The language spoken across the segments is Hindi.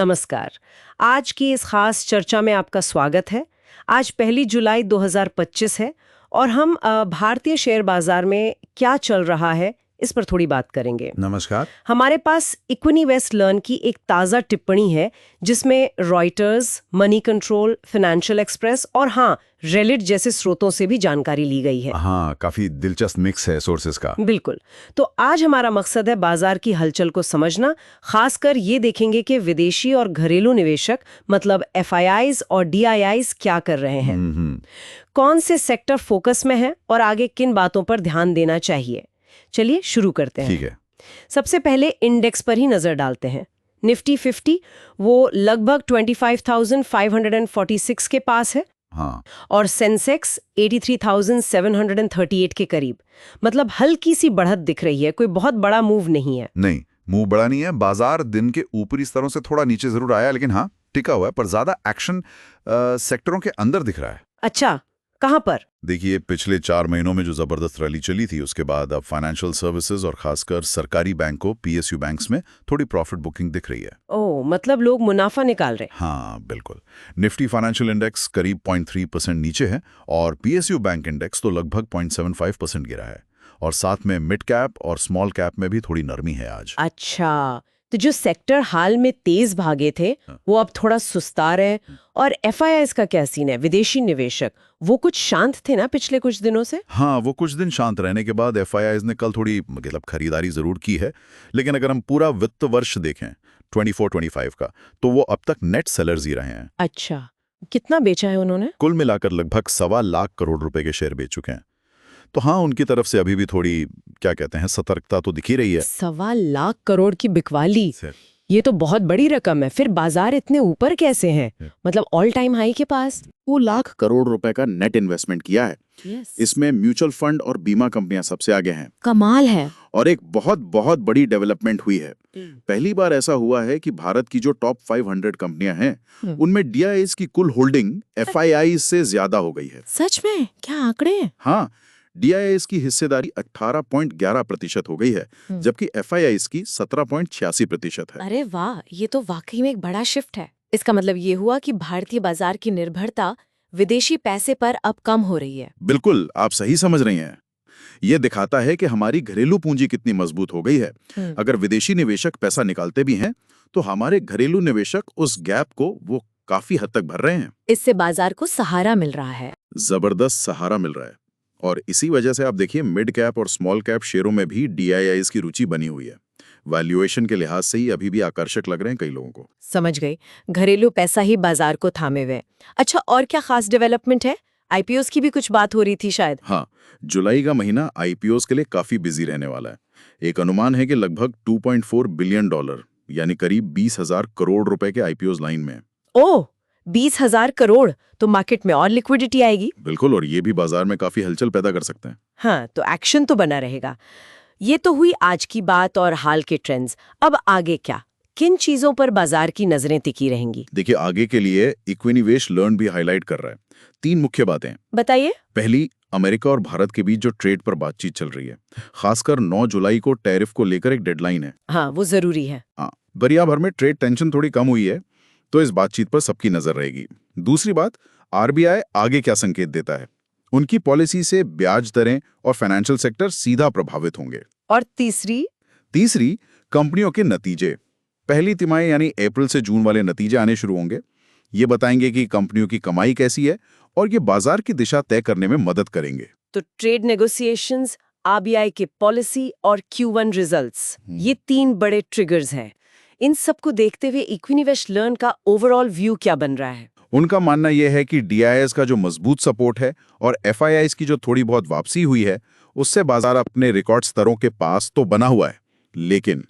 नमस्कार। आज की इस खास चर्चा में आपका स्वागत है। आज 1 जुलाई 2025 है और हम भारतीय शेयर बाजार में क्या चल रहा है इस पर थोड़ी बात करेंगे। नमस्कार। हमारे पास इक्विनीवेस्ट लर्न की एक ताज़ा टिप्पणी है जिसमें Reuters, money control, financial express और हाँ रेडिट जैसे स्रोतों से भी जानकारी ली गई है। हाँ, काफी दिलचस्प मिक्स है सोर्सेस का। बिल्कुल। तो आज हमारा मकसद है बाजार की हलचल को समझना। खासकर ये देखेंगे कि विदेशी और घरेलू निवेशक मतलब एफआईआईज और डीआईआईज क्या कर रहे हैं, कौन से सेक्टर फोकस में है और आगे किन बातों पर ध्यान देना चाहिए। चलिए शुरू करते हैं। ठीक है। सबसे पहले इंडेक्स पर ही नजर डालते हैं। निफ्टी 50 वो लगभग 25,546 के पास है। हाँ, और सेंसेक्स 83,738 के करीब। मतलब हल्की सी बढ़त दिख रही है, कोई बहुत बड़ा मूव नहीं है। नहीं, मुंह बड़ा नहीं है। बाजार दिन के ऊपरी स्तरों से थोड़ा नीचे जरूर आया, लेकिन हाँ टिका हुआ है, पर ज्यादा एक्शन सेक्टरों के अंदर दिख रहा है। अच्छा, कहाँ पर? देखिए, पिछले 4 महीनों में जो जबरदस्त रैली चली थी, उसके बाद अब फाइनेंशियल सर्विसेज और खासकर सरकारी बैंकों पीएसयू बैंक्स में थोड़ी प्रॉफिट बुकिंग दिख रही है। ओह, मतलब लोग मुनाफा निकाल रहे हैं। हाँ बिल्कुल। निफ्टी फाइनेंशियल इंडेक्स करीब 0.3% नीचे है और पीएसयू बैंक इंडेक्स तो लगभग 0.75% गिरा है। और साथ में मिड कैप और स्मॉल कैप में भी थोड़ी नरमी है आज। अच्छा, तो जो सेक्टर हाल में तेज भागे थे वो अब थोड़ा सुस्ता रहे। और एफआईआईज का क्या सीन है? विदेशी निवेशक वो कुछ शांत थे ना पिछले कुछ दिनों से? हाँ, वो कुछ दिन शांत रहने के बाद एफआईआईज ने कल थोड़ी मतलब खरीदारी जरूर की है, लेकिन अगर हम पूरा वित्त वर्ष देखें 24-25 का, तो वो अब तक नेट सेलर्स ही रहे हैं। अच्छा, कितना बेचा है उन्होंने? कुल मिलाकर लगभग 1.25 लाख करोड़ रुपए के शेयर बेच चुके हैं। तो हाँ, उनकी तरफ से अभी भी थोड़ी क्या कहते हैं सतर्कता तो दिखी रही है। 1.25 लाख करोड़ की बिकवाली, ये तो बहुत बड़ी रकम है। फिर बाजार इतने ऊपर कैसे हैं? मतलब ऑल टाइम हाई के पास। 2 लाख करोड़ रुपए का नेट इन्वेस्टमेंट किया है। इसमें म्यूचुअल फंड और बीमा कंपनियां सबसे आगे हैं। कमाल है। और एक बहुत बहुत बड़ी डेवलपमेंट हुई है। पहली बार ऐसा हुआ है कि भारत की जो टॉप 500 कंपनियां हैं उनमें डीआईआईज की कुल होल्डिंग एफआईआईज से ज्यादा हो गई है। सच में? क्या आंकड़े? हाँ, डीआईआईज की हिस्सेदारी 18.11% हो गई है, जबकि एफआईआईज की 17.86% है। अरे वाह, ये तो वाकई में एक बड़ा शिफ्ट है। इसका मतलब ये हुआ कि भारतीय बाजार की निर्भरता विदेशी पैसे पर अब कम हो रही है। बिल्कुल, आप सही समझ रही हैं। ये दिखाता है कि हमारी घरेलू पूंजी कितनी मजबूत हो गई है। अगर विदेशी निवेशक पैसा निकालते भी हैं, तो हमारे घरेलू निवेशक उस गैप को वो काफी हद तक भर रहे हैं। इससे बाजार को सहारा मिल रहा है। जबरदस्त सहारा मिल रहा है। और इसी वजह से आप देखिए मिड कैप और स्मॉल कैप शेयरों में भी डीआईआईज की रुचि बनी हुई है। वैल्यूएशन के लिहाज से ही अभी भी आकर्षक लग रहे हैं कई लोगों को। समझ गई, घरेलू पैसा ही बाजार को थामे हुए। अच्छा, और क्या खास डेवलपमेंट है? आईपीओस की भी कुछ बात हो रही थी शायद। हाँ, जुलाई का महीना आईपीओस के लिए काफी बिजी रहने वाला है। एक अनुमान है कि लगभग $2.4 बिलियन यानी करीब 20,000 करोड़ रुपए के आईपीओस लाइन में। ओह, 20,000 करोड़, तो मार्केट में और लिक्विडिटी आएगी। बिल्कुल, और ये भी बाजार में काफी हलचल पैदा कर सकते हैं। हाँ, तो एक्शन तो बना रहेगा। ये तो हुई आज की बात और हाल के ट्रेंड्स। अब आगे क्या? किन चीजों पर बाजार की नजरें टिकी रहेंगी? देखिए, आगे के लिए इक्विनीवेश लर्न भी हाईलाइट कर रहा है 3 मुख्य बातें। बताइए। पहली, अमेरिका और भारत के बीच जो ट्रेड पर बातचीत चल रही है, खासकर 9 जुलाई को टैरिफ को लेकर एक डेडलाइन है। हाँ, वो जरूरी है। हाँ, दुनिया भर में ट्रेड टेंशन थोड़ी कम हुई है, तो इस बातचीत पर सबकी नजर रहेगी। दूसरी बात, आरबीआई आगे क्या संकेत देता है। उनकी पॉलिसी से ब्याज दरें और फाइनेंशियल सेक्टर सीधा प्रभावित होंगे। और तीसरी, कंपनियों के नतीजे। पहली तिमाही यानी अप्रैल से जून वाले नतीजे आने शुरू होंगे। ये बताएंगे कि कंपनियों की कमाई कैसी है और ये बाजार की दिशा तय करने में मदद करेंगे। तो ट्रेड नेगोशिएशंस, आरबीआई की पॉलिसी और Q1 रिजल्ट्स, ये 3 बड़े ट्रिगर्स हैं। इन सबको देखते हुए इक्विनीवेश लर्न का ओवरऑल व्यू क्या बन रहा है? उनका मानना यह है कि डीआईआईज का जो मजबूत सपोर्ट है और एफआईआईज की जो थोड़ी बहुत वापसी हुई है, उससे बाजार अपने रिकॉर्ड स्तरों के पास तो बना हुआ है। लेकिन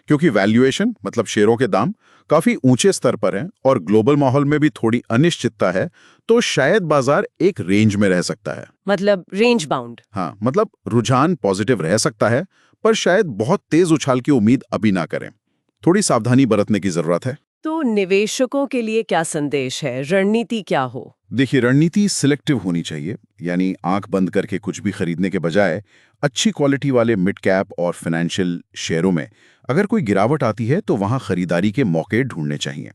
क्योंकि वैल्यूएशन मतलब शेयरों के दाम काफी ऊंचे स्तर पर हैं और ग्लोबल माहौल में भी थोड़ी अनिश्चितता है, तो शायद बाजार एक रेंज में रह सकता है। मतलब रेंज बाउंड। हाँ, मतलब रुझान पॉजिटिव रह सकता है, पर शायद बहुत तेज उछाल की उम्मीद अभी ना करें। थोड़ी सावधानी बरतने की जरूरत है। तो निवेशकों के लिए क्या संदेश है, रणनीति क्या हो? देखिए, रणनीति सिलेक्टिव होनी चाहिए, यानी आंख बंद करके कुछ भी खरीदने के बजाय अच्छी क्वालिटी वाले मिड कैप और फाइनेंशियल शेयरों में अगर कोई गिरावट आती है तो वहां खरीदारी के मौके ढूंढने चाहिए।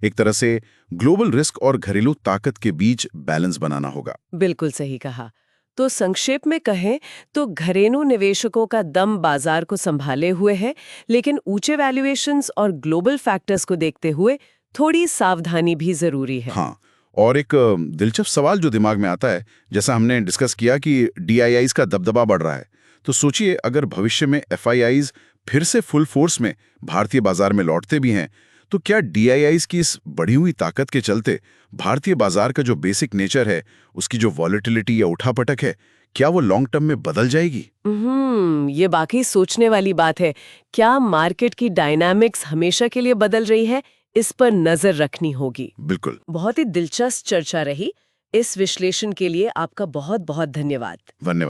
एक तरह से ग्लोबल रिस्क और घरेलू ताकत के बीच बैलेंस बनाना होगा। बिल्कुल सही कहा। तो संक्षेप में कहें तो घरेलू निवेशकों का दम बाजार को संभाले हुए है, लेकिन ऊंचे वैल्यूएशंस और ग्लोबल फैक्टर्स को देखते हुए थोड़ी सावधानी भी जरूरी है। हाँ, और एक दिलचस्प सवाल जो दिमाग में आता है, जैसा हमने डिस्कस किया कि DIIs का दबदबा बढ़ रहा है, तो सोचिए अगर भविष्य में FIIs फिर से फुल फोर्स में भारतीय बाजार में लौटते भी हैं, तो क्या DIIs की इस बढ़ी हुई ताकत के चलते भारतीय बाजार का जो बेसिक नेचर है, उसकी जो वॉलेटिलिटी या उठापटक है, क्या वो लॉन्ग टर्म में बदल जाएगी? ये बाकी सोचने वाली बात है। क्या मार्केट की डायनामिक्स हमेशा के लिए बदल रही है? इस पर नजर रखनी होगी। बिल्कुल। बहुत ही दिलचस्प चर्चा रही। इस विश्लेषण के लिए आपका बहुत बहुत धन्यवाद। धन्यवाद।